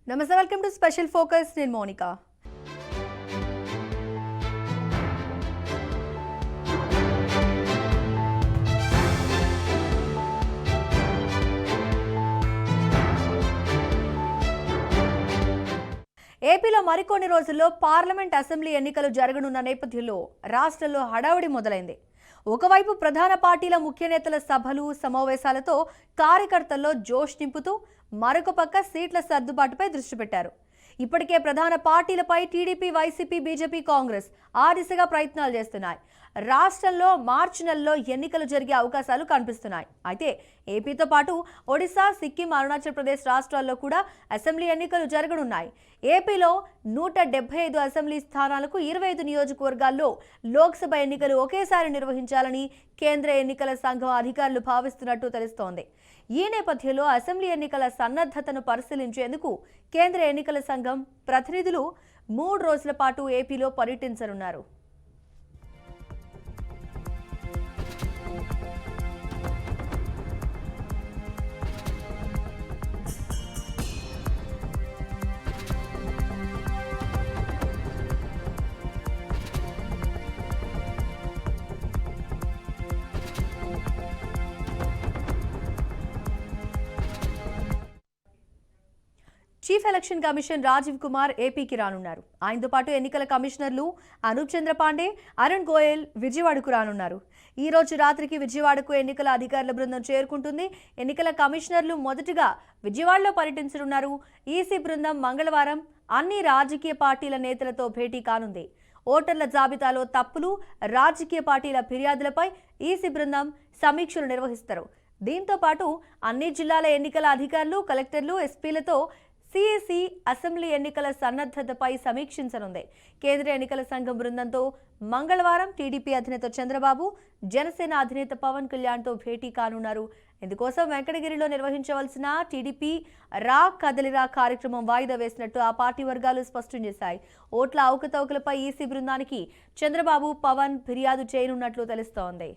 నమస్తే, welcome to special focus. నేను మోనికా. ఏపీలో మరికొన్ని రోజుల్లో పార్లమెంట్ అసెంబ్లీ ఎన్నికలు జరగనున్న నేపథ్యంలో రాష్ట్రంలో హడావుడి మొదలైంది. ఒకవైపు ప్రధాన పార్టీల ముఖ్య నేతల సభలు సమావేశాలతో కార్యకర్తల్లో జోష్ నింపుతూ మరొక పక్క సీట్ల సర్దుబాటుపై దృష్టి పెట్టారు. ఇప్పటికే ప్రధాన పార్టీలపై టీడీపీ, వైసీపీ, బీజేపీ, కాంగ్రెస్ ఆ దిశగా ప్రయత్నాలు చేస్తున్నాయి. రాష్ట్రంలో మార్చి నెలలో ఎన్నికలు జరిగే అవకాశాలు కనిపిస్తున్నాయి. అయితే ఏపీతో పాటు ఒడిశా, సిక్కిం, అరుణాచల్ ప్రదేశ్ రాష్ట్రాల్లో కూడా అసెంబ్లీ ఎన్నికలు జరగనున్నాయి. ఏపీలో 175 అసెంబ్లీ స్థానాలకు 25 నియోజకవర్గాల్లో లోక్సభ ఎన్నికలు ఒకేసారి నిర్వహించాలని కేంద్ర ఎన్నికల సంఘం అధికారులు భావిస్తున్నట్టు తెలుస్తోంది. ఈ నేపథ్యంలో అసెంబ్లీ ఎన్నికల సన్నద్ధతను పరిశీలించేందుకు కేంద్ర ఎన్నికల సంఘం ప్రతినిధులు 3 రోజుల పాటు ఏపీలో పర్యటించనున్నారు. Chief election commission Rajiv Kumar ఏపీకి రానున్నారు. ఆయనతో పాటు ఎన్నికల కమిషనర్లు అనూప్ చంద్ర పాండే, అరుణ్ గోయల్ విజయవాడకు రానున్నారు. ఈ రోజు రాత్రికి విజయవాడకు ఎన్నికల అధికారుల బృందం చేరుకుంటుంది. ఎన్నికల కమిషనర్లు మొదటగా విజయవాడలో పర్యటించనున్నారు. ఈసీ బృందం మంగళవారం అన్ని రాజకీయ పార్టీల నేతలతో భేటీ కానుంది. ఓటర్ల జాబితాలో తప్పులు, రాజకీయ పార్టీల ఫిర్యాదులపై ఈసీ బృందం సమీక్షలు నిర్వహిస్తారు. దీంతో పాటు అన్ని జిల్లాల ఎన్నికల అధికారులు, కలెక్టర్లు, ఎస్పీలతో సిఎసి అసెంబ్లీ ఎన్నికల సన్నద్ధతపై సమీక్షించనుంది. కేంద్ర ఎన్నికల సంఘం బృందంతో మంగళవారం టీడీపీ అధినేత చంద్రబాబు, జనసేన అధినేత పవన్ కళ్యాణ్తో భేటీ కానున్నారు. ఇందుకోసం వెంకటగిరిలో నిర్వహించవలసిన టీడీపీ రా కదలిరా కార్యక్రమం వాయిదా వేసినట్టు ఆ పార్టీ వర్గాలు స్పష్టం చేశాయి. ఓట్ల అవకతవకలపై ఈసీ బృందానికి చంద్రబాబు, పవన్ ఫిర్యాదు చేయనున్నట్లు తెలుస్తోంది.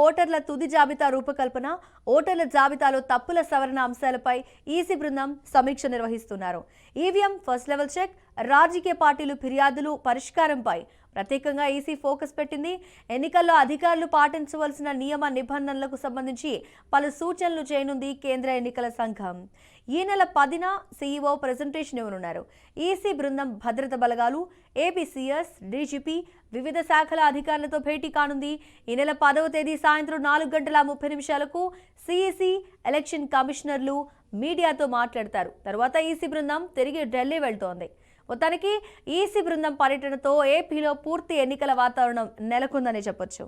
ఓటర్ల తుది జాబితా రూపకల్పన, ఓటర్ల జాబితాలో తప్పుల సవరణ అంశాలపై ఈసీ బృందం సమీక్ష నిర్వహిస్తున్నారు. ఈవీఎం ఫస్ట్ లెవెల్ చెక్, రాజకీయ పార్టీలు ఫిర్యాదులు పరిష్కారంపై ప్రత్యేకంగా ఈసీ ఫోకస్ పెట్టింది. ఎన్నికల్లో అధికారులు పాటించవలసిన నియమ నిబంధనలకు సంబంధించి పలు సూచనలు చేయనుంది కేంద్ర ఎన్నికల సంఘం. ఈ నెల 10న సీఈఓ ప్రెజెంటేషన్ ఇవ్వనున్నారు. ఈసీ బృందం భద్రత బలగాలు, ఏపీసీఎస్, డీజీపీ, వివిధ శాఖల అధికారులతో భేటీ కానుంది. ఈ నెల 10వ తేదీ సాయంత్రం 4:30 సిఈసి ఎలక్షన్ కమిషనర్లు మీడియాతో మాట్లాడతారు. తర్వాత ఈసీ బృందం తిరిగి ఢిల్లీ వెళ్తోంది. మొత్తానికి ఈసీ బృందం పర్యటనతో ఏపీలో పూర్తి ఎన్నికల వాతావరణం నెలకొందని చెప్పొచ్చు.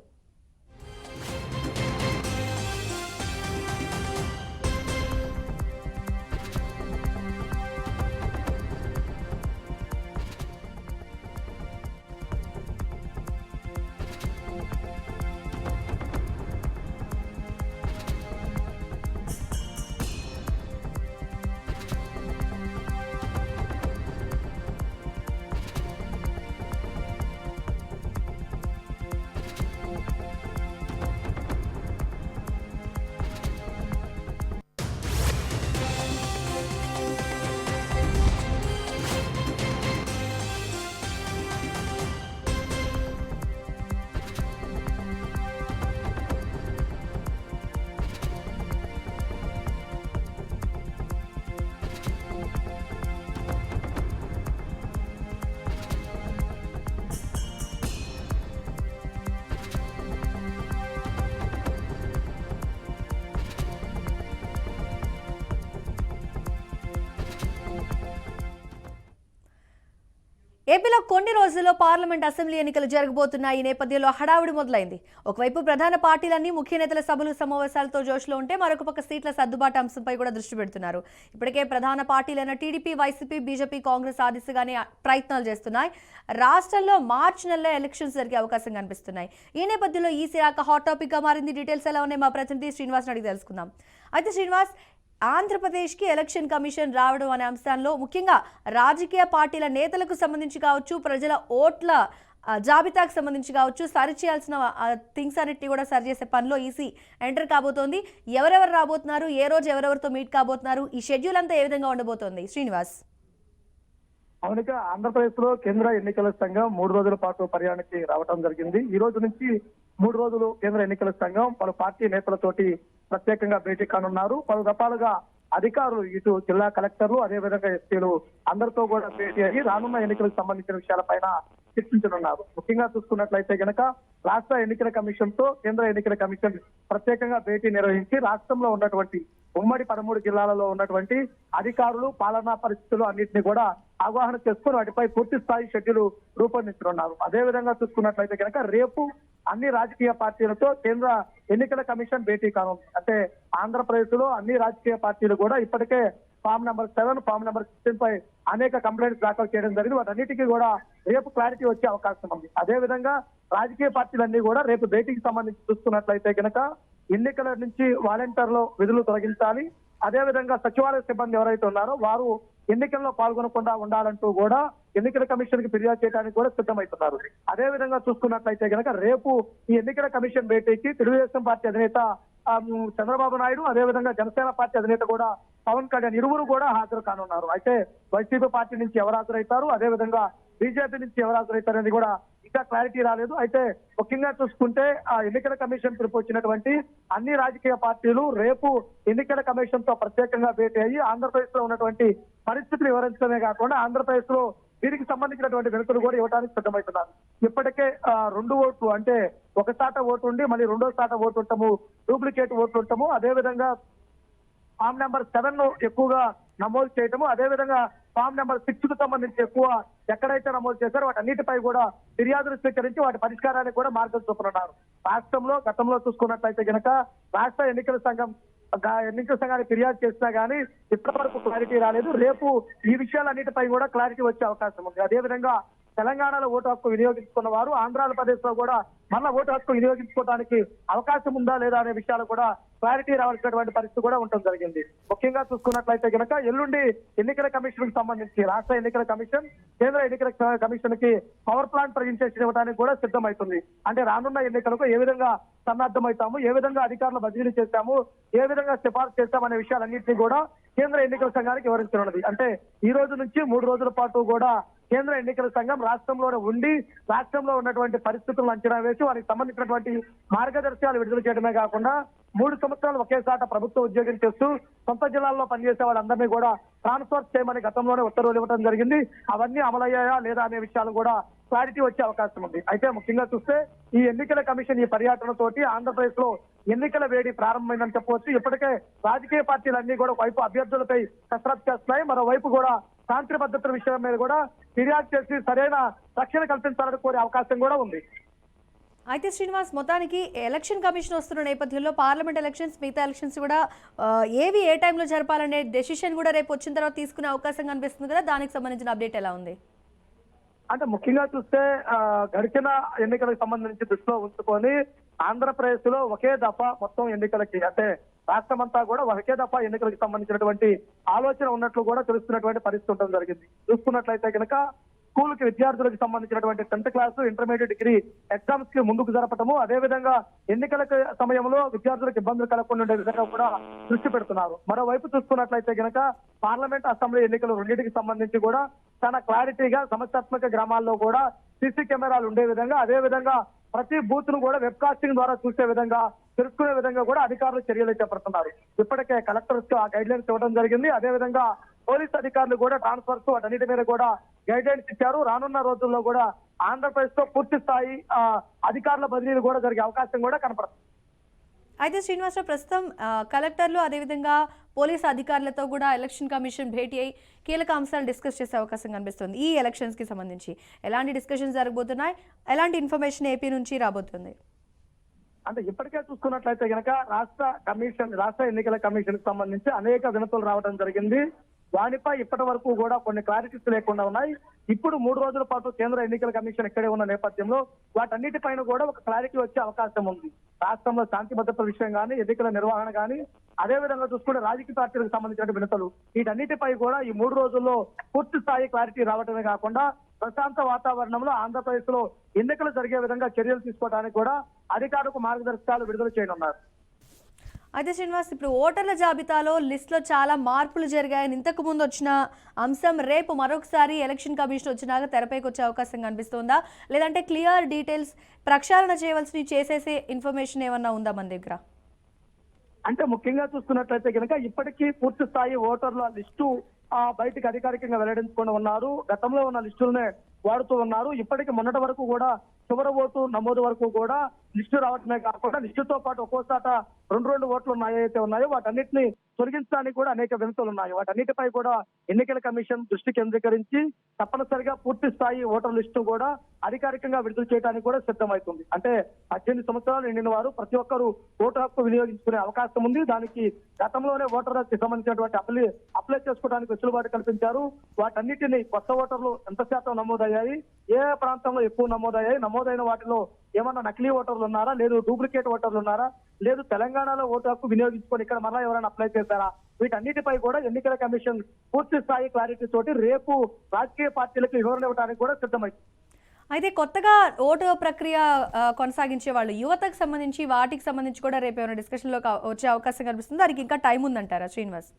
ఏపీలో కొన్ని రోజుల్లో పార్లమెంట్ అసెంబ్లీ ఎన్నికలు జరగబోతున్న ఈ నేపథ్యంలో హడావుడి మొదలైంది. ఒకవైపు ప్రధాన పార్టీలన్నీ ముఖ్య నేతల సభలు సమావేశాలతో జోష్లో ఉంటే మరొక పక్క సీట్ల సర్దుబాటు అంశంపై కూడా దృష్టి పెడుతున్నారు. ఇప్పటికే ప్రధాన పార్టీలైన టీడీపీ, వైసీపీ, బీజేపీ, కాంగ్రెస్ ఆ దిశగానే ప్రయత్నాలు చేస్తున్నాయి. రాష్ట్రంలో మార్చి నెలలో ఎలక్షన్స్ జరిగే అవకాశం కనిపిస్తున్నాయి. ఈ నేపథ్యంలో ఈ శాఖ హాట్ టాపిక్ గా మారింది. డీటెయిల్స్ ఎలా ఉన్నాయి మా ప్రతినిధి శ్రీనివాస్ అడిగి తెలుసుకుందాం. అయితే శ్రీనివాస్, ఆంధ్రప్రదేశ్కి ఎలక్షన్ కమిషన్ రావడం అనే అంశాల్లో ముఖ్యంగా రాజకీయ పార్టీల నేతలకు సంబంధించి కావచ్చు, ప్రజల ఓట్ల జాబితాకు సంబంధించి కావచ్చు, సరి చేయాల్సిన థింగ్స్ అన్నిటిని కూడా సరి చేసే పనిలో ఈసీ ఎంటర్ కాబోతోంది. ఎవరెవరు రాబోతున్నారు, ఏ రోజు ఎవరెవరితో మీట్ కాబోతున్నారు, ఈ షెడ్యూల్ అంతా ఏ విధంగా ఉండబోతోంది శ్రీనివాస్? అవునుగా ఆంధ్రప్రదేశ్ లో కేంద్ర ఎన్నికల సంఘం 3 రోజుల పాటు పర్యానికి రావడం జరిగింది. ఈ రోజు నుంచి 3 రోజులు కేంద్ర ఎన్నికల సంఘం పలు పార్టీ నేతలతోటి ప్రత్యేకంగా భేటీ కానున్నారు. పలు దఫాలుగా అధికారులు ఇటు జిల్లా కలెక్టర్లు అదేవిధంగా ఎస్పీలు అందరితో కూడా భేటీ అయ్యి రానున్న ఎన్నికలకు సంబంధించిన విషయాలపైన చర్చించనున్నారు. ముఖ్యంగా చూసుకున్నట్లయితే గనక రాష్ట్ర ఎన్నికల కమిషన్ తో కేంద్ర ఎన్నికల కమిషన్ ప్రత్యేకంగా భేటీ నిర్వహించి రాష్ట్రంలో ఉన్నటువంటి ఉమ్మడి 13 జిల్లాలలో ఉన్నటువంటి అధికారులు, పాలనా పరిస్థితులు అన్నింటినీ కూడా అవగాహన చేసుకుని వాటిపై పూర్తి స్థాయి షెడ్యూల్ రూపొందించనున్నారు. అదేవిధంగా చూసుకున్నట్లయితే కనుక రేపు అన్ని రాజకీయ పార్టీలతో కేంద్ర ఎన్నికల కమిషన్ భేటీ కానుంది. అంటే ఆంధ్రప్రదేశ్ లో అన్ని రాజకీయ పార్టీలు కూడా ఇప్పటికే ఫామ్ నెంబర్ 7, ఫామ్ నెంబర్ 16 పై అనేక కంప్లైంట్స్ దాఖలు చేయడం జరిగింది. వాటన్నిటికీ కూడా రేపు క్లారిటీ వచ్చే అవకాశం ఉంది. అదేవిధంగా రాజకీయ పార్టీలన్నీ కూడా రేపు భేటీకి సంబంధించి చూసుకున్నట్లయితే కనుక ఎన్నికల నుంచి వాలంటీర్లు విధులు తొలగించాలి, అదేవిధంగా సచివాలయ సిబ్బంది ఎవరైతే ఉన్నారో వారు ఎన్నికల్లో పాల్గొనకుండా ఉండాలంటూ కూడా ఎన్నికల కమిషన్ కి ఫిర్యాదు చేయడానికి కూడా సిద్ధమవుతున్నారు. అదేవిధంగా చూసుకున్నట్లయితే కనుక రేపు ఈ ఎన్నికల కమిషన్ భేటీకి తెలుగుదేశం పార్టీ అధినేత చంద్రబాబు నాయుడు, అదేవిధంగా జనసేన పార్టీ అధినేత కూడా పవన్ కళ్యాణ్ ఇరువురు కూడా హాజరు కానున్నారు. అయితే వైసీపీ పార్టీ నుంచి ఎవరు హాజరవుతారు, అదేవిధంగా బీజేపీ నుంచి ఎవరు హాజరవుతారు అనేది కూడా ఇంకా క్లారిటీ రాలేదు. అయితే ముఖ్యంగా చూసుకుంటే ఆ ఎన్నికల కమిషన్ పిలుపు వచ్చినటువంటి అన్ని రాజకీయ పార్టీలు రేపు ఎన్నికల కమిషన్ తో ప్రత్యేకంగా భేటీ అయ్యి ఆంధ్రప్రదేశ్ లో ఉన్నటువంటి పరిస్థితులు వివరించడమే కాకుండా ఆంధ్రప్రదేశ్ లో దీనికి సంబంధించినటువంటి వెనుకలు కూడా ఇవ్వడానికి సిద్ధమవుతున్నారు. ఇప్పటికే 2 ఓట్లు అంటే ఒక శాత ఓటు ఉండి మళ్ళీ 2వ శాత ఓటు ఉంటాము, డూప్లికేట్ ఓట్లు ఉంటాము, అదేవిధంగా ఫామ్ నెంబర్ 7 ఎక్కువగా నమోదు చేయటము, అదేవిధంగా ఫామ్ నెంబర్ 6 కు సంబంధించి ఎక్కువ ఎక్కడైతే నమోదు చేశారో వాటన్నిటిపై కూడా ఫిర్యాదులు స్వీకరించి వాటి పరిష్కారానికి కూడా మార్గం చూపుతున్నారు. రాష్ట్రంలో గతంలో చూసుకున్నట్లయితే కనుక రాష్ట్ర ఎన్నికల సంఘానికి ఫిర్యాదు చేసినా గానీ ఇప్పటి వరకు క్లారిటీ రాలేదు. రేపు ఈ విషయాలన్నిటిపై కూడా క్లారిటీ వచ్చే అవకాశం ఉంది. అదేవిధంగా తెలంగాణలో ఓటు హక్కు వినియోగించుకున్న వారు ఆంధ్రప్రదేశ్ లో కూడా మళ్ళా ఓటు హక్కు వినియోగించుకోవడానికి అవకాశం ఉందా లేదా అనే విషయాలు కూడా క్లారిటీ రావాల్సినటువంటి పరిస్థితి కూడా ఉండడం జరిగింది. ముఖ్యంగా చూసుకున్నట్లయితే కనుక ఎల్లుండి ఎన్నికల కమిషన్ కు సంబంధించి రాష్ట్ర ఎన్నికల కమిషన్ కేంద్ర ఎన్నికల కమిషన్ కి పవర్ ప్లాంట్ ప్రజెంటేషన్ ఇవ్వడానికి కూడా సిద్ధమవుతుంది. అంటే రానున్న ఎన్నికలకు ఏ విధంగా సన్నద్ధమవుతాము, ఏ విధంగా అధికారులు బదిలీ చేశాము, ఏ విధంగా సిఫార్సు చేస్తామనే విషయాలన్నింటినీ కూడా కేంద్ర ఎన్నికల సంఘానికి వివరించనున్నది. అంటే ఈ రోజు నుంచి 3 రోజుల పాటు కూడా కేంద్ర ఎన్నికల సంఘం రాష్ట్రంలోనే ఉండి రాష్ట్రంలో ఉన్నటువంటి పరిస్థితులను అంచనా వేసి వారికి సంబంధించినటువంటి మార్గదర్శకాలు విడుదల చేయడమే కాకుండా 3 సంవత్సరాలు ఒకేసాట ప్రభుత్వ ఉద్యోగం చేస్తూ సొంత జిల్లాల్లో పనిచేసే వాళ్ళందరినీ కూడా ట్రాన్స్ఫర్ చేయమని గతంలోనే ఉత్తర్వులు ఇవ్వడం జరిగింది. అవన్నీ అమలయ్యాయా లేదా అనే విషయాలు కూడా క్లారిటీ వచ్చే అవకాశం ఉంది. అయితే ముఖ్యంగా చూస్తే ఈ ఎన్నికల కమిషన్ ఈ పర్యటనతోటి ఆంధ్రప్రదేశ్ లో ఎన్నికల వేడి ప్రారంభమైందని చెప్పవచ్చు. ఇప్పటికే రాజకీయ పార్టీలన్నీ కూడా వైపు అభ్యర్థులపై కసరత్తు చేస్తున్నాయి, మరోవైపు కూడా శాంతి భద్రతల విషయం మీద కూడా ఫిర్యాదు చేసి సరైన రక్షణ కల్పించాలని కోరే అవకాశం కూడా ఉంది. అయితే శ్రీనివాస్, మొత్తానికి ఎలక్షన్ కమిషన్ వస్తున్న నేపథ్యంలో పార్లమెంట్ ఎలక్షన్స్, మిగతా ఎలక్షన్స్ కూడా ఏవి ఏ టైంలో జరపాలనే డెసిషన్ కూడా రేపు వచ్చిన తర్వాత తీసుకునే అవకాశం కనిపిస్తుంది కదా, దానికి సంబంధించిన అప్డేట్ ఎలా ఉంది? అంటే ముఖ్యంగా చూస్తే గడిచిన ఎన్నికలకు సంబంధించి దృష్టిలో ఉంచుకొని ఆంధ్రప్రదేశ్ లో ఒకే దఫా మొత్తం ఎన్నికలకి అంటే రాష్ట్రమంతా కూడా ఒకే దఫా ఎన్నికలకు సంబంధించినటువంటి ఆలోచన ఉన్నట్లు కూడా తెలుస్తున్నటువంటి పరిస్థితి ఉండడం జరిగింది. చూసుకున్నట్లయితే కనుక స్కూల్ కి విద్యార్థులకు సంబంధించినటువంటి 10th class, intermediate, degree exams కి ముందుకు జరపటము, అదేవిధంగా ఎన్నికల సమయంలో విద్యార్థులకు ఇబ్బందులు కలగకుండా ఉండే విధంగా కూడా దృష్టి పెడుతున్నారు. మరోవైపు చూసుకున్నట్లయితే కనుక పార్లమెంట్, అసెంబ్లీ ఎన్నికలు రెండింటికి సంబంధించి కూడా చాలా క్లారిటీగా సమస్యాత్మక గ్రామాల్లో కూడా సీసీ కెమెరాలు ఉండే విధంగా, అదేవిధంగా ప్రతి బూత్ ను కూడా వెబ్ కాస్టింగ్ ద్వారా చూసే విధంగా, తెలుసుకునే విధంగా కూడా అధికారులు చర్యలు చేపడుతున్నారు. ఇప్పటికే కలెక్టర్స్ కు ఆ గైడ్ లైన్స్ ఇవ్వడం జరిగింది. అదేవిధంగా పోలీస్ అధికారులు కూడా ట్రాన్స్ఫర్స్ వాటన్నిటి మీద కూడా గైడ్ లైన్స్ ఇచ్చారు. రానున్న రోజుల్లో కూడా ఆంధ్రప్రదేశ్ లో పూర్తి స్థాయి అధికారుల బదిలీలు కూడా జరిగే అవకాశం కూడా కనపడుతుంది. అయితే శ్రీనివాసరావు, ప్రస్తుతం కలెక్టర్లు అదేవిధంగా పోలీసు అధికారులతో కూడా ఎలక్షన్ కమిషన్ భేటీ అయి కీలక అంశాలు డిస్కస్ చేసే అవకాశం కనిపిస్తుంది. ఈ ఎలక్షన్స్కి సంబంధించి ఎలాంటి డిస్కషన్స్ జరగబోతున్నాయి, ఎలాంటి ఇన్ఫర్మేషన్ ఏపీ నుంచి రాబోతుంది? అంటే ఇప్పటికే చూసుకున్నట్లయితే కనుక రాష్ట్ర ఎన్నికల కమిషన్ కి సంబంధించి అనేక వినతులు రావడం జరిగింది. వానిపై ఇప్పటి వరకు కూడా కొన్ని క్లారిటీస్ లేకుండా ఉన్నాయి. ఇప్పుడు 3 రోజుల పాటు కేంద్ర ఎన్నికల కమిషన్ ఇక్కడే ఉన్న నేపథ్యంలో వాటన్నిటిపైన కూడా ఒక క్లారిటీ వచ్చే అవకాశం ఉంది. రాష్ట్రంలో శాంతి భద్రత విషయం కానీ, ఎన్నికల నిర్వహణ కానీ, అదే విధంగా చూసుకుంటే రాజకీయ పార్టీలకు సంబంధించిన వినతులు, వీటన్నిటిపై కూడా ఈ 3 రోజుల్లో పూర్తి స్థాయి క్లారిటీ రావడమే కాకుండా ప్రశాంత వాతావరణంలో ఆంధ్రప్రదేశ్ లో ఎన్నికలు జరిగే విధంగా చర్యలు తీసుకోవడానికి కూడా అధికారులకు మార్గదర్శకాలు విడుదల చేయనున్నారు. అయితే శ్రీనివాస్, ఇప్పుడు ఓటర్ల జాబితాలో లిస్టులో చాలా మార్పులు జరిగాయని ఇంతకు ముందు వచ్చిన అంశం రేపు మరొకసారి ఎలక్షన్ కమిషన్ వచ్చినాక తెరపైకి వచ్చే అవకాశం కనిపిస్తుందా, లేదంటే క్లియర్ డీటెయిల్స్ ప్రక్షాళన చేయవలసినవి చేసేసే ఇన్ఫర్మేషన్ ఏమన్నా ఉందా మన దగ్గర? అంటే ముఖ్యంగా చూసుకున్నట్లయితే కనుక ఇప్పటికీ పూర్తి స్థాయి ఓటర్ల లిస్టు బయటకు అధికారికంగా వెల్లడించుకొని ఉన్నారు. గతంలో ఉన్న లిస్టులనే వాడుతూ ఉన్నారు. ఇప్పటికి మొన్నటి వరకు కూడా చివరి ఓటు నమోదు వరకు కూడా లిస్టు రావటమే కాకుండా లిస్టుతో పాటు ఒక్కోసాట 2 ఓట్లు అయితే ఉన్నాయో వాటన్నిటిని తొలగించడానికి కూడా అనేక వినతులు ఉన్నాయి. వాటన్నిటిపై కూడా ఎన్నికల కమిషన్ దృష్టి కేంద్రీకరించి తప్పనిసరిగా పూర్తి స్థాయి ఓటర్ లిస్టు కూడా అధికారికంగా విడుదల చేయడానికి కూడా సిద్ధమవుతుంది. అంటే 18 సంవత్సరాలు నిండిన వారు ప్రతి ఒక్కరూ ఓటు హక్కు వినియోగించుకునే అవకాశం ఉంది. దానికి గతంలోనే ఓటర్ హక్కు సంబంధించినటువంటి అప్లై చేసుకోవడానికి వెసులుబాటు కల్పించారు. వాటన్నిటిని కొత్త ఓటర్లు ఎంత శాతం నమోదయ్యాయి, ఏ ప్రాంతంలో ఎక్కువ నమోదయ్యాయి, నమోదైన వాటిలో ఏమన్నా నకిలీ ఓటర్లు ఉన్నారా, లేదు డూప్లికేట్ ఓటర్లు ఉన్నారా, లేదు తెలంగాణలో ఓటు హక్కు వినియోగించుకొని ఇక్కడ మరలా ఎవరైనా అప్లై చేశారా, వీటన్నిటిపై కూడా ఎన్నికల కమిషన్ పూర్తి స్థాయి క్లారిటీ తోటి రేపు రాజకీయ పార్టీలకు వివరణ ఇవ్వడానికి కూడా సిద్ధమైంది. అయితే కొత్తగా ఓటు ప్రక్రియ కొనసాగించే వాళ్ళు యువతకు సంబంధించి వాటికి సంబంధించి కూడా రేపు ఏమైనా డిస్కషన్లో వచ్చే అవకాశం కనిపిస్తుంది. దానికి ఇంకా టైం ఉందంటారా శ్రీనివాస్?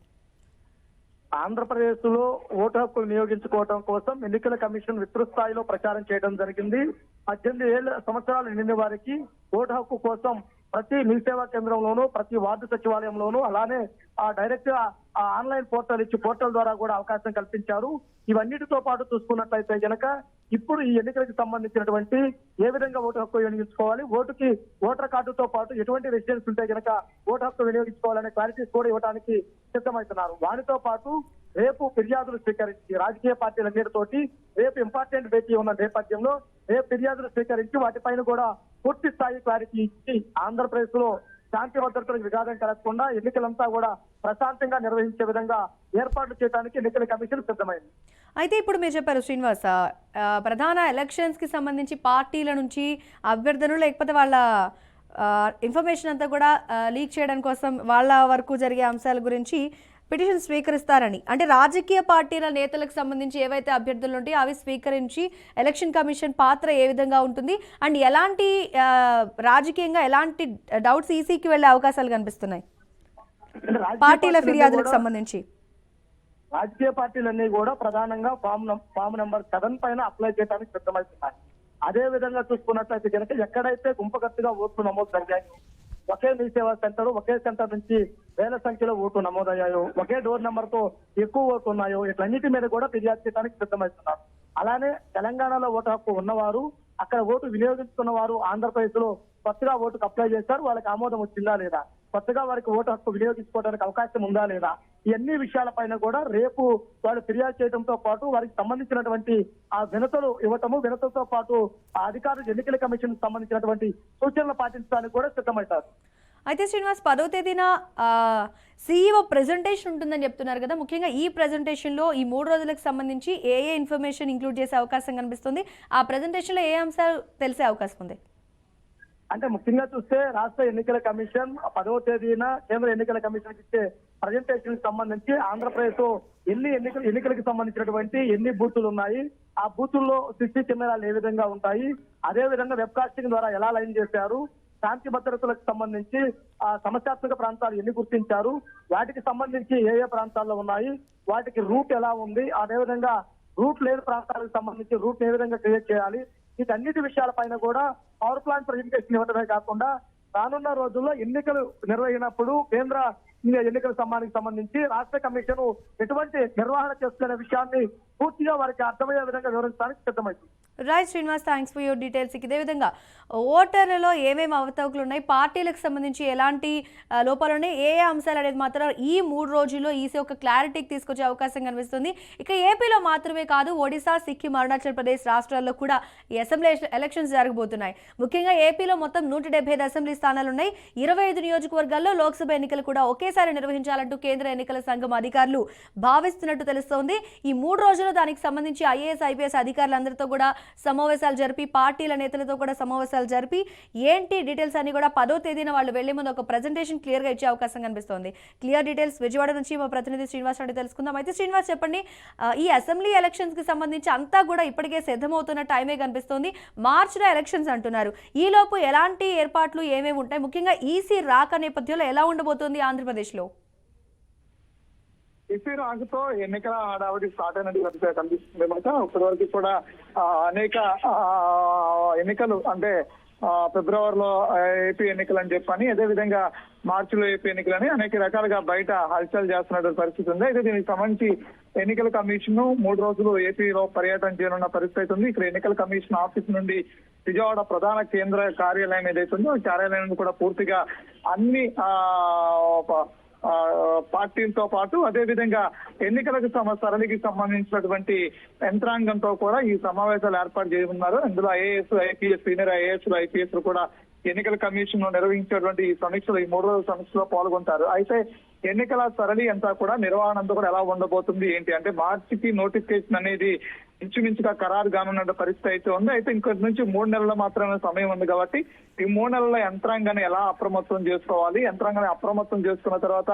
ఆంధ్రప్రదేశ్ లో ఓటు హక్కు వినియోగించుకోవడం కోసం ఎన్నికల కమిషన్ విస్తృత స్థాయిలో ప్రచారం చేయడం జరిగింది. 18 సంవత్సరాలు నిండిన వారికి ఓటు హక్కు కోసం ప్రతి మీ సేవా కేంద్రంలోనూ, ప్రతి వార్డు సచివాలయంలోనూ, అలానే డైరెక్ట్ గా ఆన్లైన్ పోర్టల్ ద్వారా కూడా అవకాశం కల్పించారు. ఇవన్నిటితో పాటు చూసుకున్నట్లయితే కనుక ఇప్పుడు ఈ ఎన్నికలకు సంబంధించినటువంటి ఏ విధంగా ఓటు హక్కు వినియోగించుకోవాలి, ఓటర్ కార్డుతో పాటు ఎటువంటి రెసిడెన్స్ ఉంటే కనుక ఓటు హక్కు వినియోగించుకోవాలనే క్లారిటీస్ కూడా ఇవ్వడానికి సిద్ధమవుతున్నారు. వాటితో పాటు రేపు ఫిర్యాదులు స్వీకరించి రాజకీయ పార్టీలన్నిటితోటి రేపు ఇంపార్టెంట్ భేటీ ఉన్న నేపథ్యంలో రేపు ఫిర్యాదులు స్వీకరించి వాటిపైన కూడా పూర్తి స్థాయి క్లారిటీ ఇచ్చి ఆంధ్రప్రదేశ్ లో శాంతి భద్రతలకు విఘాతం కలగకుండా ఎన్నికలంతా కూడా ప్రశాంతంగా నిర్వహించే విధంగా ఏర్పాట్లు చేయడానికి ఎన్నికల కమిషన్ సిద్ధమైంది. అయితే ఇప్పుడు మీరు చెప్పారు శ్రీనివాస్, ప్రధాన ఎలక్షన్స్ కి సంబంధించి పార్టీల నుంచి అభ్యర్థులు లేకపోతే వాళ్ళ ఇన్ఫర్మేషన్ అంతా కూడా లీక్ చేయడం కోసం వాళ్ళ వరకు జరిగే అంశాల గురించి పిటిషన్ స్వీకరిస్తారని, అంటే రాజకీయ పార్టీల నేతలకు సంబంధించి ఏవైతే అభ్యర్థులు ఉంటాయో అవి స్వీకరించి ఎలక్షన్ కమిషన్ పాత్ర ఏ విధంగా ఉంటుంది అండ్ ఎలాంటి రాజకీయంగా ఎలాంటి డౌట్స్ ఈసీకి వెళ్లే అవకాశాలు కనిపిస్తున్నాయి పార్టీల ఫిర్యాదులకు సంబంధించి? రాజకీయ పార్టీలన్నీ కూడా ప్రధానంగా ఫామ్ నెంబర్ 7 పైన అప్లై చేయడానికి సిద్ధమవుతున్నాయి. అదే విధంగా చూసుకున్నట్లయితే కనుక ఎక్కడైతే గుంపగట్టుగా ఓట్లు నమోదు జరిగాయి, ఒకే మీ సేవా సెంటర్, ఒకే సెంటర్ నుంచి వేల సంఖ్యలో ఓటు నమోదయ్యాయో, ఒకే డోర్ నెంబర్ తో ఎక్కువ ఓటు ఉన్నాయో, ఇట్లన్నిటి మీద కూడా ఫిర్యాదు చేయడానికి సిద్ధమవుతున్నారు. అలానే తెలంగాణలో ఓటు హక్కు ఉన్నవారు, అక్కడ ఓటు వినియోగించుకున్న వారు ఆంధ్రప్రదేశ్ లో కొత్తగా ఓటుకు అప్లై చేశారు, వాళ్ళకి ఆమోదం వచ్చిందా లేదా, కొత్తగా వారికి ఓటు హక్కు వినియోగించుకోవడానికి అవకాశం ఉందా లేదా, ఇవన్నీ విషయాలపైన కూడా రేపు వాళ్ళు ఫిర్యాదు చేయడంతో పాటు వారికి సంబంధించినటువంటి ఆ వినతులు ఇవ్వటము, వినతులతో పాటు ఆ అధికారులు ఎన్నికల కమిషన్ సంబంధించినటువంటి సూచనలు పాటించడానికి కూడా సిద్ధమవుతారు. అయితే శ్రీనివాస్, 10వ తేదీన సీఈఓ ప్రెజెంటేషన్ ఉంటుందని చెప్తున్నారు కదా, ముఖ్యంగా ఈ ప్రెజెంటేషన్లో ఈ 3 రోజులకు సంబంధించి ఏ ఇన్ఫర్మేషన్ ఇంక్లూడ్ చేసే అవకాశం కనిపిస్తుంది? ఆ ప్రెజెంటేషన్లో ఏ అంశాలు తెలిసే అవకాశం ఉంది? అంటే ముఖ్యంగా చూస్తే రాష్ట్ర ఎన్నికల కమిషన్ 10వ తేదీన కేంద్ర ఎన్నికల కమిషన్ ఇచ్చే ప్రజెంటేషన్ సంబంధించి ఆంధ్రప్రదేశ్ లో ఎన్నికలకు సంబంధించినటువంటి ఎన్ని బూతులు ఉన్నాయి, ఆ బూతుల్లో సీసీ కెమెరాలు ఏ విధంగా ఉంటాయి, అదే విధంగా వెబ్ కాస్టింగ్ ద్వారా ఎలా లైన్ చేశారు, శాంతి భద్రతలకు సంబంధించి ఆ సమస్యాత్మక ప్రాంతాలు ఎన్ని గుర్తించారు, వాటికి సంబంధించి ఏ ఏ ప్రాంతాల్లో ఉన్నాయి, వాటికి రూట్ ఎలా ఉంది, అదేవిధంగా రూట్ లేని ప్రాంతాలకు సంబంధించి రూట్ ఏ విధంగా క్రియేట్ చేయాలి, వీటన్నిటి విషయాలపైన కూడా పవర్ ప్లాంట్ ప్రజెంటేషన్ ఇవ్వడమే కాకుండా రానున్న రోజుల్లో ఎన్నికలు నిర్వహించినప్పుడు కేంద్ర ఎన్నికల సంబంధించి రాష్ట్ర కమిషన్ ఎటువంటి నిర్వహణ చేస్తున్న విషయాన్ని పూర్తిగా వారికి అర్థమయ్యే విధంగా వివరించడానికి సిద్ధమైంది. Right Srinivas, thanks for your details. ఇదే విధంగా ఓటర్లలో ఏమేమి అవతవకలు ఉన్నాయి, పార్టీలకు సంబంధించి ఎలాంటి లోపాలు ఉన్నాయి, ఏ అంశాలు అనేది మాత్రం ఈ 3 రోజుల్లో ఈసీ ఒక క్లారిటీకి తీసుకొచ్చే అవకాశం కనిపిస్తుంది. ఇక ఏపీలో మాత్రమే కాదు, ఒడిశా, సిక్కిం, అరుణాచల్ ప్రదేశ్ రాష్ట్రాల్లో కూడా ఈ అసెంబ్లీ ఎలక్షన్స్ జరగబోతున్నాయి. ముఖ్యంగా ఏపీలో మొత్తం 175 అసెంబ్లీ స్థానాలు ఉన్నాయి. 25 నియోజకవర్గాల్లో లోక్సభ ఎన్నికలు కూడా ఒకేసారి నిర్వహించాలంటూ కేంద్ర ఎన్నికల సంఘం అధికారులు భావిస్తున్నట్టు తెలుస్తోంది. ఈ 3 రోజుల్లో దానికి సంబంధించి ఐఏఎస్, ఐపీఎస్ అధికారులందరితో కూడా సమావేశాలు జరిపి, పార్టీల నేతలతో కూడా సమావేశాలు జరిపి ఏంటి డీటెయిల్స్ అన్ని కూడా 10వ తేదీన వాళ్ళు వెళ్లే ముందు ఒక ప్రెజెంటేషన్ క్లియర్ గా ఇచ్చే అవకాశం కనిపిస్తోంది. క్లియర్ డీటెయిల్స్ విజయవాడ నుంచి మా ప్రతినిధి శ్రీనివాస్ రెడ్డి తెలుసుకుందాం. అయితే శ్రీనివాస్, చెప్పండి, ఈ అసెంబ్లీ ఎలక్షన్స్ కి సంబంధించి అంతా కూడా ఇప్పటికే సిద్ధమవుతున్న టైమే కనిపిస్తోంది. మార్చిలో ఎలక్షన్స్ అంటున్నారు. ఈ లోపు ఎలాంటి ఏర్పాట్లు ఏమేమి ఉంటాయి, ముఖ్యంగా ఈసీ రాక నేపథ్యంలో ఎలా ఉండబోతోంది ఆంధ్రప్రదేశ్ లో? ఈసీ రాకతో ఎన్నికల హడావుడి స్టార్ట్ అయినట్టు కనిపిస్తుంది. ఇప్పటి వరకు కూడా అనేక ఎన్నికలు అంటే ఫిబ్రవరిలో ఏపీ ఎన్నికలు అని చెప్పని, అదేవిధంగా మార్చిలో ఏపీ ఎన్నికలని అనేక రకాలుగా బయట హల్చల్ చేస్తున్నటువంటి పరిస్థితి ఉంది. అయితే దీనికి సంబంధించి ఎన్నికల కమిషన్ 3 రోజులు ఏపీలో పర్యటన చేయనున్న పరిస్థితి ఉంది. ఇక్కడ ఎన్నికల కమిషన్ ఆఫీస్ నుండి విజయవాడ ప్రధాన కేంద్ర కార్యాలయం ఏదైతే ఉందో ఆ కార్యాలయం కూడా పూర్తిగా అన్ని పార్టీలతో పాటు అదేవిధంగా ఎన్నికలకు సరళికి సంబంధించినటువంటి యంత్రాంగంతో కూడా ఈ సమావేశాలు ఏర్పాటు చేయనున్నారు. ఇందులో IAS, IPS, senior IAS, IPS కూడా ఎన్నికల కమిషన్ నిర్వహించేటువంటి ఈ సమీక్షలో, ఈ 3 రోజుల సమీక్షలో పాల్గొంటారు. అయితే ఎన్నికల సరళి అంతా కూడా, నిర్వహణ అంతా కూడా ఎలా ఉండబోతుంది ఏంటి అంటే, మార్చికి నోటిఫికేషన్ అనేది ఇంచుమించుగా ఖరారు కానున్న పరిస్థితి అయితే ఉంది. అయితే ఇంకొక నుంచి 3 నెలల మాత్రమే సమయం ఉంది కాబట్టి ఈ 3 నెలల యంత్రాంగాన్ని ఎలా అప్రమత్తం చేసుకోవాలి, యంత్రాంగాన్ని అప్రమత్తం చేసుకున్న తర్వాత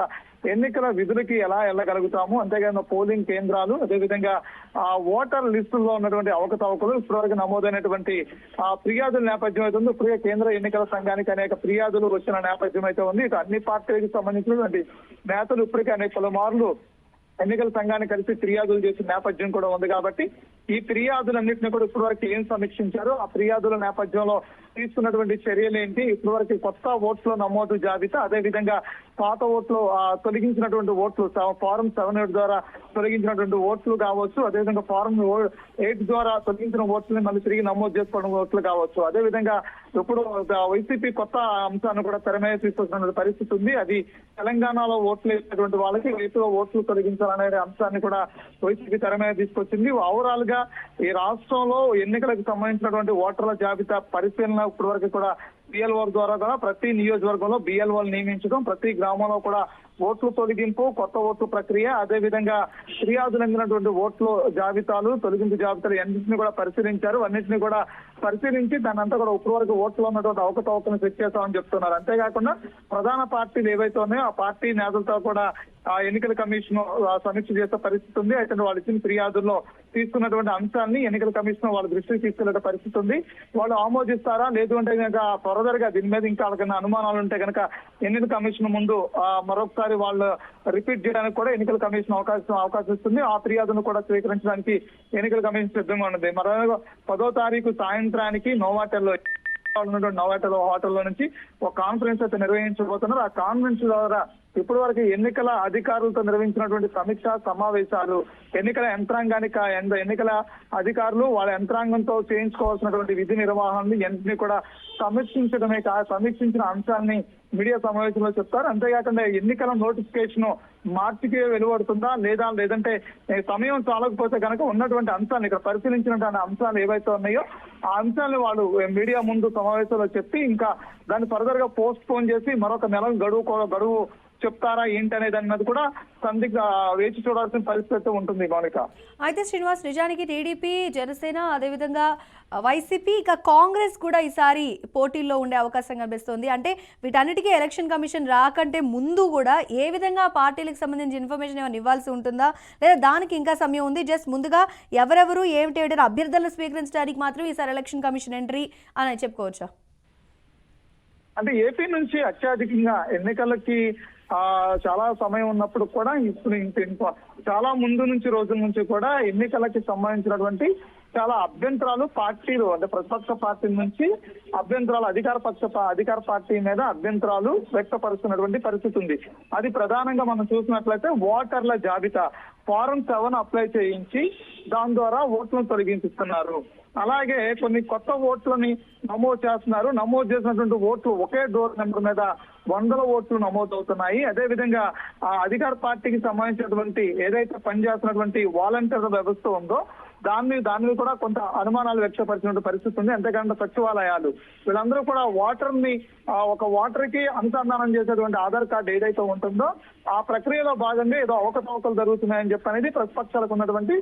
ఎన్నికల విధులకి ఎలా వెళ్ళగలుగుతాము, అంతేగాని పోలింగ్ కేంద్రాలు, అదేవిధంగా ఓటర్ లిస్టుల్లో ఉన్నటువంటి అవకతవకలు, ఇప్పటివరకు నమోదైనటువంటి ఫిర్యాదుల నేపథ్యం అయితే ఉంది. ఇప్పటికే కేంద్ర ఎన్నికల సంఘానికి అనేక ఫిర్యాదులు వచ్చిన నేపథ్యం అయితే ఉంది. ఇటు అన్ని పార్టీలకు సంబంధించినటువంటి నేతలు ఇప్పటికే పలుమార్లు ఎన్నికల సంఘాన్ని కలిసి ఫిర్యాదులు చేసిన నేపథ్యం కూడా ఉంది. కాబట్టి ఈ ఫిర్యాదులన్నింటినీ కూడా ఇప్పటివరకు ఏం సమీక్షించారో, ఆ ఫిర్యాదుల నేపథ్యంలో తీసుకున్నటువంటి చర్యలు ఏంటి, ఇప్పటివరకు కొత్త ఓట్ల నమోదు జాబితా, అదేవిధంగా పాత ఓట్లు తొలగించినటువంటి ఓట్లు, ఫారం 7 ద్వారా తొలగించినటువంటి ఓట్లు కావచ్చు, అదేవిధంగా ఫారం 8 ద్వారా తొలగించిన ఓట్లని మళ్ళీ తిరిగి నమోదు చేసుకోవడం ఓట్లు కావచ్చు. అదేవిధంగా ఇప్పుడు వైసీపీ కొత్త అంశాన్ని కూడా తెర మీద తీసుకొస్తున్న పరిస్థితి ఉంది. అది తెలంగాణలో ఓట్లు వేసినటువంటి వాళ్ళకి ఏపీలో ఓట్లు తొలగించాలనే అంశాన్ని కూడా వైసీపీ తెర మీద తీసుకొచ్చింది. ఓవరాల్ గా ఈ రాష్ట్రంలో ఎన్నికలకు సంబంధించినటువంటి ఓటర్ల జాబితా పరిశీలన ఇప్పటి వరకు కూడా బిఎల్ఓ ద్వారా కూడా ప్రతి నియోజకవర్గంలో బిఎల్ఓలు నియమించడం, ప్రతి గ్రామంలో కూడా ఓట్లు తొలగింపు, కొత్త ఓట్లు ప్రక్రియ, అదేవిధంగా ఫిర్యాదులు అందినటువంటి ఓట్లు జాబితాలు, తొలగింపు జాబితాలు అన్నింటినీ కూడా పరిశీలించారు. అన్నింటినీ కూడా పరిశీలించి దాని అంతా కూడా ఇప్పటి వరకు ఓట్లో ఉన్నటువంటి అవకతవకలను చెక్ చేస్తామని చెప్తున్నారు. అంతేకాకుండా ప్రధాన పార్టీలు ఏవైతే ఉన్నాయో ఆ పార్టీ నేతలతో కూడా ఆ ఎన్నికల కమిషన్ సమీక్ష చేసే పరిస్థితి ఉంది. అయితే వాళ్ళు ఇచ్చిన ఫిర్యాదుల్లో తీసుకున్నటువంటి అంశాన్ని ఎన్నికల కమిషన్ వాళ్ళ దృష్టికి తీసుకెళ్లే పరిస్థితి ఉంది. వాళ్ళు ఆమోదిస్తారా, లేదు అంటే కనుక ఫర్దర్ గా దీని మీద ఇంకా వాళ్ళకన్నా అనుమానాలు ఉంటే కనుక ఎన్నికల కమిషన్ ముందు మరొకసారి వాళ్ళు రిపీట్ చేయడానికి కూడా ఎన్నికల కమిషన్ అవకాశం ఇస్తుంది. ఆ ఫిర్యాదును కూడా స్వీకరించడానికి ఎన్నికల కమిషన్ సిద్ధంగా ఉన్నది. మరో 10వ తారీఖు సాయంత్రానికి నోవాటెల్లో హోటల్లో నుంచి ఒక కాన్ఫరెన్స్ అయితే నిర్వహించబోతున్నారు. ఆ కాన్ఫరెన్స్ ద్వారా ఇప్పటి వరకు ఎన్నికల అధికారులతో నిర్వహించినటువంటి సమీక్ష సమావేశాలు, ఎన్నికల యంత్రాంగానికి ఎన్నికల అధికారులు వాళ్ళ యంత్రాంగంతో చేయించుకోవాల్సినటువంటి విధి నిర్వహణని అన్నింటినీ కూడా సమీక్షించిన అంశాన్ని మీడియా సమావేశంలో చెప్తారు. అంతేకాకుండా ఎన్నికల నోటిఫికేషన్ మార్చికి వెలువడుతుందా లేదంటే సమయం చాలకపోతే కనుక ఉన్నటువంటి అంశాన్ని ఇక్కడ పరిశీలించినటువంటి అంశాలు ఏవైతే ఉన్నాయో ఆ అంశాలను వాళ్ళు మీడియా ముందు సమావేశంలో చెప్పి ఇంకా దాన్ని ఫర్దర్ గా పోస్ట్ పోన్ చేసి మరొక నెల గడువు చెప్తారా ఏంటి అనేది అన్నది కూడా సందిగ్ధ వేచి చూడాల్సిన పరిస్థితి ఉంటుంది మౌనిక. అయితే శ్రీనివాస్, నిజానికి టీడీపీ, జనసేన, అదేవిధంగా వైసీపీ, ఇక కాంగ్రెస్ కూడా ఈసారి పోటీల్లో ఉండే అవకాశం కనిపిస్తుంది. అంటే వీటన్నిటికీ ఎలక్షన్ కమిషన్ రాకంటే ముందు కూడా ఏ విధంగా పార్టీలకు సంబంధించిన ఇన్ఫర్మేషన్ ఏమైనా ఇవ్వాల్సి ఉంటుందా, లేదా దానికి ఇంకా సమయం ఉంది, జస్ట్ ముందుగా ఎవరెవరు ఏమిటి అభ్యర్థులను స్వీకరించడానికి మాత్రం ఈసారి ఎలక్షన్ కమిషన్ ఎంట్రీ అని చెప్పుకోవచ్చా? అంటే ఏపీ నుంచి అత్యధికంగా ఎన్నికలకి చాలా సమయం ఉన్నప్పుడు కూడా ఇప్పుడు చాలా ముందు నుంచి రోజుల నుంచి కూడా ఎన్నికలకి సంబంధించినటువంటి చాలా అభ్యంతరాలు పార్టీలు, అంటే ప్రతిపక్ష పార్టీ నుంచి అభ్యంతరాలు అధికార పార్టీ మీద అభ్యంతరాలు వ్యక్తపరుస్తున్నటువంటి పరిస్థితి ఉంది. అది ప్రధానంగా మనం చూసినట్లయితే ఓటర్ల జాబితా ఫారం 7 అప్లై చేయించి దాని ద్వారా ఓట్లను తొలగించుతున్నారు. అలాగే కొన్ని కొత్త ఓట్లని నమోదు చేస్తున్నారు. నమోదు చేసినటువంటి ఓట్లు ఒకే డోర్ నెంబర్ మీద 100 ఓట్లు నమోదవుతున్నాయి. అదేవిధంగా అధికార పార్టీకి సంబంధించినటువంటి ఏదైతే పనిచేస్తున్నటువంటి వాలంటీర్ వ్యవస్థ ఉందో దాని మీద కూడా కొంత అనుమానాలు వ్యక్తపరిచినటువంటి పరిస్థితి ఉంది. అంతేకాకుండా సచివాలయాలు వీళ్ళందరూ కూడా ఒక ఓటర్ కి అనుసంధానం చేసేటువంటి ఆధార్ కార్డు ఏదైతే ఉంటుందో ఆ ప్రక్రియలో భాగంగా ఏదో అవకతవకలు జరుగుతున్నాయని చెప్పి అనేది ప్రతిపక్షాలకు ఉన్నటువంటి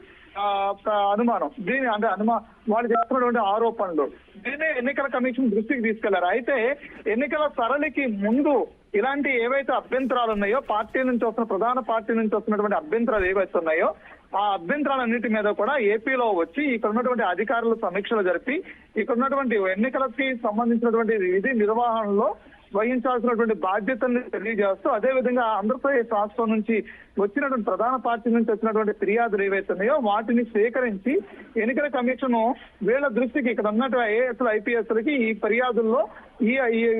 అనుమానం. వాళ్ళు చేస్తున్నటువంటి ఆరోపణలు దీన్ని ఎన్నికల కమిషన్ దృష్టికి తీసుకెళ్లారు. అయితే ఎన్నికల సరళికి ముందు ఇలాంటి ఏవైతే అభ్యంతరాలు ఉన్నాయో ప్రధాన పార్టీ నుంచి వస్తున్నటువంటి అభ్యంతరాలు ఏవైతే ఉన్నాయో ఆ అభ్యంతరాలన్నిటి మీద కూడా ఏపీలో వచ్చి ఇక్కడ ఉన్నటువంటి అధికారులు సమీక్షలు జరిపి ఇక్కడ ఉన్నటువంటి ఎన్నికలకి సంబంధించినటువంటి విధి నిర్వహణలో వహించాల్సినటువంటి బాధ్యతల్ని తెలియజేస్తూ అదేవిధంగా ఆంధ్రప్రదేశ్ రాష్ట్రం నుంచి వచ్చినటువంటి ప్రధాన పార్టీ నుంచి వచ్చినటువంటి ఫిర్యాదులు ఏవైతే ఉన్నాయో వాటిని స్వీకరించి ఎన్నికల కమిషన్ వీళ్ళ దృష్టికి ఇక్కడ ఉన్నటువంటి ఐఏఎస్లు ఐపీఎస్లకి ఈ ఫిర్యాదుల్లో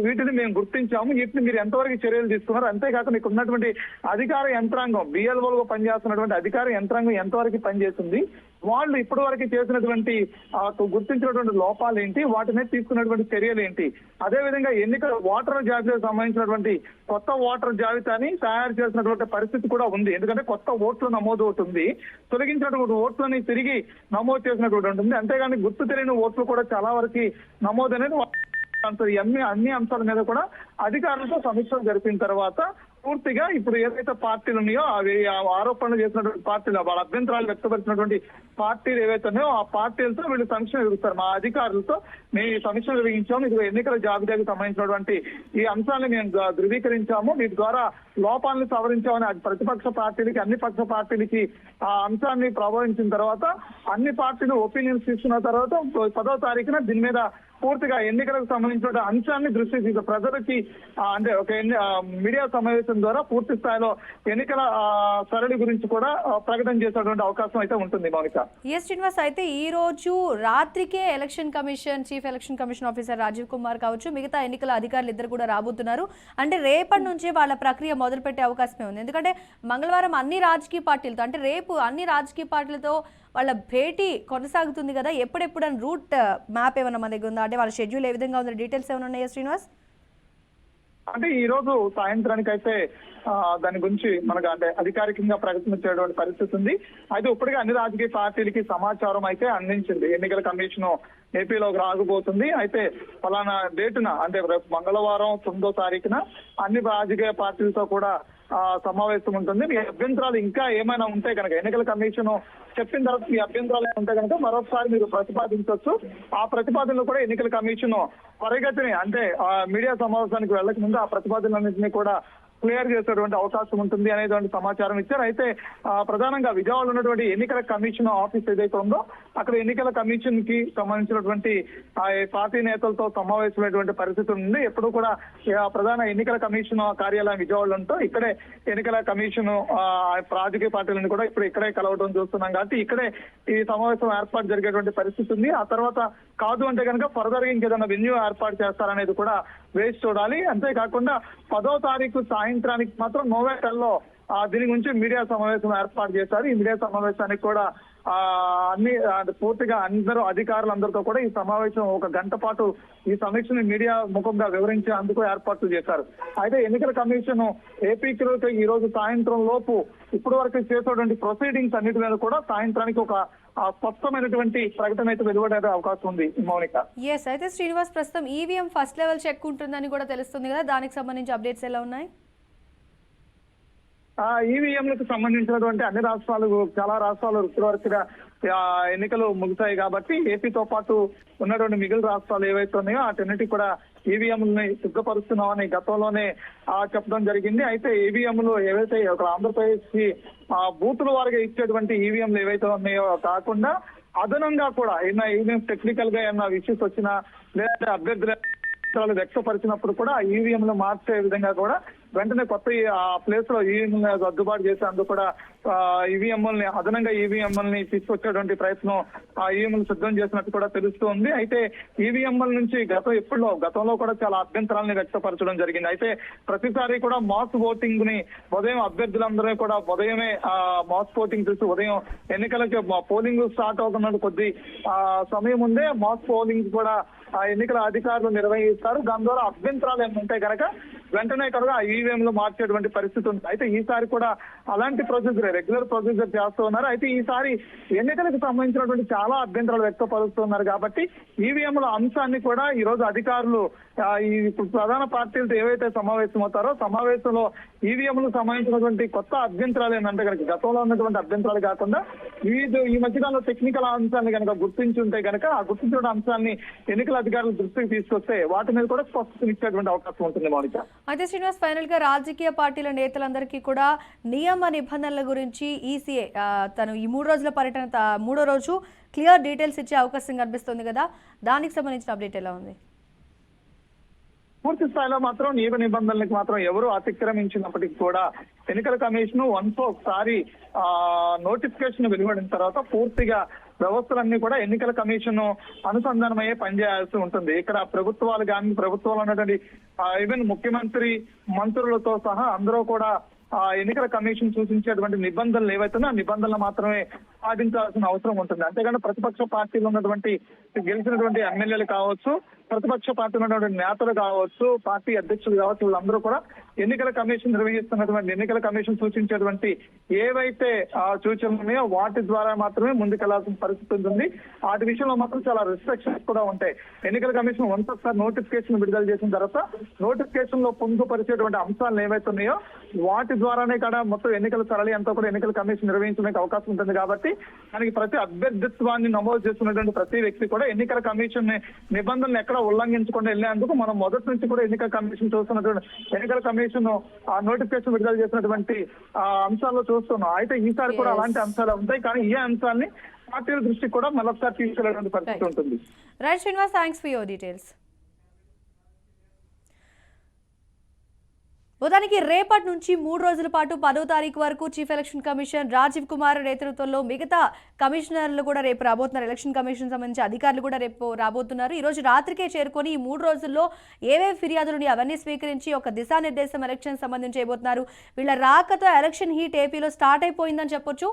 వీటిని మేము గుర్తించాము, వీటిని మీరు ఎంతవరకు చర్యలు తీసుకున్నారు, అంతేకాకుండా ఇక్కడ ఉన్నటువంటి అధికార యంత్రాంగం బిఎల్ఓలుగా పనిచేస్తున్నటువంటి అధికార యంత్రాంగం ఎంతవరకు పనిచేస్తుంది, వాళ్ళు ఇప్పటి వరకు చేసినటువంటి గుర్తించినటువంటి లోపాలు ఏంటి, వాటి మీద తీసుకున్నటువంటి చర్యలు ఏంటి, అదేవిధంగా ఎన్నికల ఓటర్ జాబితాకు సంబంధించినటువంటి కొత్త ఓటర్ జాబితాని తయారు చేసినటువంటి పరిస్థితి కూడా ఉంది. ఎందుకంటే కొత్త ఓట్లు నమోదు అవుతుంది, తొలగించినటువంటి ఓట్లని తిరిగి నమోదు చేసినటువంటి ఉంటుంది. అంతేగాని గుర్తు తెలియని ఓట్లు కూడా చాలా వరకు నమోదు అనేది అన్ని అంశాల మీద కూడా అధికారులతో సమీక్షలు జరిపిన తర్వాత పూర్తిగా ఇప్పుడు ఏదైతే పార్టీలు ఉన్నాయో అవి ఆరోపణలు చేసినటువంటి పార్టీలు వాళ్ళ అభ్యంతరాలు వ్యక్తపరిచినటువంటి పార్టీలు ఏవైతే ఉన్నాయో ఆ పార్టీలతో వీళ్ళు సమీక్ష నిర్వహిస్తారు. మా అధికారులతో మేము ఈ సమీక్ష నిర్వహించాము, ఇది ఎన్నికల జాబితాకు సంబంధించినటువంటి ఈ అంశాన్ని మేము ధృవీకరించాము, వీటి ద్వారా లోపాలను సవరించామని ప్రతిపక్ష పార్టీలకి అన్ని పక్ష పార్టీలకి ఆ అంశాన్ని ప్రభావించిన తర్వాత అన్ని పార్టీలు ఒపీనియన్స్ తీసుకున్న తర్వాత 10వ తారీఖున దీని మీద పూర్తిగా ఎన్నికలకు సంబంధించిన అంశాన్ని దృష్టి తీసు ప్రజలకి అంటే ఒక మీడియా సమావేశం ద్వారా పూర్తి స్థాయిలో ఎన్నికల సరళి గురించి కూడా ప్రకటన చేసేటువంటి అవకాశం అయితే ఉంటుంది. మౌనిక శ్రీనివాస్, అయితే ఈ రోజు రాత్రికే chief election commission officer Rajiv Kumar కావచ్చు మిగతా ఎన్నికల అధికారులు ఇద్దరు కూడా రాబోతున్నారు. అంటే రేపటి నుంచి వాళ్ళ ప్రక్రియ మొదలు పెట్టే అవకాశమే ఉంది. ఎందుకంటే మంగళవారం అన్ని రాజకీయ పార్టీలతో అంటే రేపు అన్ని రాజకీయ పార్టీలతో వాళ్ళ భేటీ కొనసాగుతుంది కదా, ఎప్పుడెప్పుడని రూట్ మ్యాప్ ఏమన్నా మన దగ్గర ఉందా, అంటే వాళ్ళ షెడ్యూల్ ఏ విధంగా ఉందో డీటెయిల్స్ ఏమైనా ఉన్నాయా శ్రీనివాస్? అంటే ఈ రోజు సాయంత్రానికి అయితే దాని గురించి మనకు అంటే అధికారికంగా ప్రకటించేటువంటి పరిస్థితి ఉంది. అయితే ఇప్పటికే అన్ని రాజకీయ పార్టీలకి సమాచారం అయితే అందించింది. ఎన్నికల కమిషన్ ఏపీలోకి రాకపోతుంది, అయితే ఫలానా డేటున అంటే రేపు మంగళవారం 9వ తారీఖున అన్ని రాజకీయ పార్టీలతో కూడా సమావేశం ఉంటుంది. మీ అభ్యంతరాలు ఇంకా ఏమైనా ఉంటే కనుక ఎన్నికల కమిషన్ చెప్పిన తర్వాత మీ అభ్యంతరాలు ఉంటే కనుక మరొకసారి మీరు ప్రతిపాదించవచ్చు. ఆ ప్రతిపాదనలు కూడా ఎన్నికల కమిషన్ త్వరగతిని అంటే మీడియా సమావేశానికి వెళ్ళక ముందు ఆ ప్రతిపాదనలన్నింటినీ కూడా క్లియర్ చేసేటువంటి అవకాశం ఉంటుంది అనేటువంటి సమాచారం ఇచ్చారు. అయితే ప్రధానంగా విజయవాడలో ఉన్నటువంటి ఎన్నికల కమిషన్ ఆఫీస్ ఏదైతే ఉందో అక్కడ ఎన్నికల కమిషన్ కి సంబంధించినటువంటి పార్టీ నేతలతో సమావేశమైనటువంటి పరిస్థితి ఉంది. ఎప్పుడు కూడా ప్రధాన ఎన్నికల కమిషన్ కార్యాలయం విజయవాడలో ఉంటూ ఇక్కడే ఎన్నికల కమిషన్ రాజకీయ పార్టీలను కూడా ఇక్కడే కలవడం చూస్తున్నాం కాబట్టి ఇక్కడే ఈ సమావేశం ఏర్పాటు జరిగేటువంటి పరిస్థితి ఉంది. ఆ తర్వాత కాదు అంటే కనుక ఫర్దర్ గా ఇంకేదైనా వెన్యూ ఏర్పాటు చేస్తారనేది కూడా వేచి చూడాలి. అంతేకాకుండా 10వ తారీఖు సాయంత్రానికి మాత్రం నోవేటల్లో దీని గురించి మీడియా సమావేశం ఏర్పాటు చేశారు. ఈ మీడియా సమావేశానికి కూడా అన్ని పూర్తిగా అందరూ అధికారులందరితో కూడా ఈ సమావేశం 1 గంట పాటు ఈ సమీక్షను మీడియా ముఖంగా వివరించేందుకు ఏర్పాట్లు చేశారు. అయితే ఎన్నికల కమిషన్ ఏపీకి ఈ రోజు సాయంత్రం లోపు ఇప్పటి వరకు చేసేటువంటి ప్రొసీడింగ్స్ అన్నిటి మీద కూడా సాయంత్రానికి ఒక స్పష్టమైనటువంటి ప్రకటన అయితే వెలువడే అవకాశం ఉంది. మౌనిక అయితే శ్రీనివాస్, ప్రస్తుతం ఈవీఎం ఫస్ట్ లెవెల్ చెక్ ఉంటుందని కూడా తెలుస్తుంది కదా, దానికి సంబంధించి అప్డేట్స్ ఎలా ఉన్నాయి? ఈవీఎంలకు సంబంధించినటువంటి అన్ని రాష్ట్రాలు చాలా రాష్ట్రాలు ఇప్పటివరకుగా ఎన్నికలు ముగిశాయి కాబట్టి ఏపీతో పాటు ఉన్నటువంటి మిగిలిన రాష్ట్రాలు ఏవైతే ఉన్నాయో వాటన్నిటికీ కూడా ఈవీఎంలని సిద్ధపరుస్తున్నామని గతంలోనే చెప్పడం జరిగింది. అయితే ఈవీఎంలు ఏవైతే ఒక ఆంధ్రప్రదేశ్ కి బూతుల వారిగా ఇచ్చేటువంటి ఈవీఎంలు ఏవైతే ఉన్నాయో కాకుండా అదనంగా కూడా ఈవీఎం టెక్నికల్ గా ఏమైనా ఇష్యూస్ వచ్చినా లేదా అభ్యర్థులు వ్యక్తపరిచినప్పుడు కూడా ఈవీఎంలు మార్చే విధంగా కూడా వెంటనే కొత్త ఆ ప్లేస్ లో ఈవీఎం సర్దుబాటు చేసేందుకు కూడా ఈవీఎంఎల్ని అదనంగా ఈవీఎంఎల్ని తీసుకొచ్చేటువంటి ప్రయత్నం ఆ ఈవీఎంలు సిద్ధం చేసినట్టు కూడా తెలుస్తోంది. అయితే ఈవీఎంఎల్ నుంచి గతంలో కూడా చాలా అభ్యంతరాలను వ్యక్తపరచడం జరిగింది. అయితే ప్రతిసారి కూడా మాస్ ఓటింగ్ ని ఉదయం అభ్యర్థులందరూ కూడా ఉదయమే మాస్ ఓటింగ్ చూసి ఉదయం ఎన్నికలకి పోలింగ్ స్టార్ట్ అవుతున్నట్టు కొద్ది సమయం ముందే మాస్ పోలింగ్ కూడా ఎన్నికల అధికారులు నిర్వహిస్తారు. దాని ద్వారా అభ్యంతరాలు ఏమంటే కనుక వెంటనే కనుక ఈవీఎంలు మార్చేటువంటి పరిస్థితి ఉంది. అయితే ఈసారి కూడా అలాంటి రెగ్యులర్ ప్రొసీజర్ చేస్తూ ఉన్నారు. అయితే ఈసారి ఎన్నికలకు సంబంధించినటువంటి చాలా అభ్యంతరాలు వ్యక్తపరుస్తున్నారు కాబట్టి ఈవీఎంల అంశాన్ని కూడా ఈ రోజు అధికారులు ఈ ప్రధాన పార్టీలతో ఏవైతే సమావేశమవుతారో సమావేశంలో ఈవీఎంలకు సంబంధించినటువంటి కొత్త అభ్యంతరాలు ఏంటంటే కనుక గతంలో ఉన్నటువంటి అభ్యంతరాలు కాకుండా ఈ మధ్యకాలంలో టెక్నికల్ అంశాన్ని కనుక గుర్తించి ఉంటే కనుక ఆ గుర్తించిన అంశాన్ని ఎన్నికల అధికారుల దృష్టికి తీసుకొస్తే వాటి మీద కూడా స్పష్టత ఇచ్చేటువంటి అవకాశం ఉంటుంది మౌనిక. అయితే శ్రీనివాస్, ఫైనల్ గా రాజకీయ పార్టీల నేతలందరికీ కూడా నియమ నిబంధనల గురించి ఈసీఏ తను ఈ 3 రోజుల పర్యటన మూడో రోజు క్లియర్ డీటెయిల్స్ ఇచ్చే అవకాశం కనిపిస్తుంది కదా, దానికి సంబంధించిన అప్డేట్ ఎలా ఉంది? పూర్తి స్థాయిలో మాత్రం నియమ నిబంధనలకు మాత్రం ఎవరు అతిక్రమించినప్పటికీ కూడా ఎన్నికల కమిషన్ ఒకసారి నోటిఫికేషన్ వెలువడిన తర్వాత పూర్తిగా వ్యవస్థలన్నీ కూడా ఎన్నికల కమిషన్ అనుసంధానమయ్యే పనిచేయాల్సి ఉంటుంది. ఇక్కడ ప్రభుత్వాలు ఉన్నటువంటి ఈవెన్ ముఖ్యమంత్రి మంత్రులతో సహా అందరూ కూడా ఎన్నికల కమిషన్ సూచించేటువంటి నిబంధనలు ఏవైతున్నా ఆ నిబంధనలు మాత్రమే పాటించాల్సిన అవసరం ఉంటుంది. అంతేగాని ప్రతిపక్ష పార్టీలు ఉన్నటువంటి గెలిచినటువంటి ఎమ్మెల్యేలు కావచ్చు, ప్రతిపక్ష పార్టీలు ఉన్నటువంటి నేతలు కావచ్చు, పార్టీ అధ్యక్షులు కావచ్చు, వీళ్ళందరూ కూడా ఎన్నికల కమిషన్ నిర్వహిస్తున్నటువంటి ఎన్నికల కమిషన్ సూచించేటువంటి ఏవైతే సూచనలు ఉన్నాయో వాటి ద్వారా మాత్రమే ముందుకెళ్లాల్సిన పరిస్థితి ఉంటుంది. వాటి విషయంలో మాత్రం చాలా రిస్ట్రిక్షన్స్ కూడా ఉంటాయి. ఎన్నికల కమిషన్ ఒకసారి నోటిఫికేషన్ విడుదల చేసిన తర్వాత నోటిఫికేషన్ లో పొందుపరిచేటువంటి అంశాలు ఏవైతే ఉన్నాయో వాటి ద్వారానే కూడా మొత్తం ఎన్నికల సరళి అంతా కూడా ఎన్నికల కమిషన్ నిర్వహించడానికి అవకాశం ఉంటుంది. కాబట్టి దానికి ప్రతి అభ్యర్థిత్వాన్ని నమోదు చేస్తున్నటువంటి ప్రతి వ్యక్తి కూడా ఎన్నికల కమిషన్ నిబంధనలు ఎక్కడ ఉల్లంఘించకుండా వెళ్లేందుకు మనం మొదటి నుంచి కూడా ఎన్నికల కమిషన్ చూస్తున్నటువంటి ఎన్నికల కమిషన్ ఆ నోటిఫికేషన్ విడుదల చేసినటువంటి అంశాల్లో చూస్తున్నాం. అయితే ఈసారి కూడా అలాంటి అంశాలు ఉంటాయి, కానీ ఈ అంశాన్ని పార్టీల దృష్టికి కూడా మరొకసారి తీసుకెళ్లేటువంటి పరిస్థితి ఉంటుంది. Right Srinivas, thanks for your details. మొత్తానికి రేపటి నుంచి 3 రోజుల పాటు 10వ తారీఖు వరకు chief election commission Rajiv Kumar నేతృత్వంలో మిగతా కమిషనర్లు కూడా రేపు రాబోతున్నారు. ఎలక్షన్ కమిషన్ సంబంధించి అధికారులు కూడా రేపు రాబోతున్నారు. ఈ రోజు రాత్రికే చేరుకొని ఈ 3 రోజుల్లో ఏవేవి ఫిర్యాదులు అవన్నీ స్వీకరించి ఒక దిశానిర్దేశం ఎలక్షన్ సంబంధించి చేయబోతున్నారు. వీళ్ళ రాకతో ఎలక్షన్ హీట్ ఏపీలో స్టార్ట్ అయిపోయిందని చెప్పొచ్చు.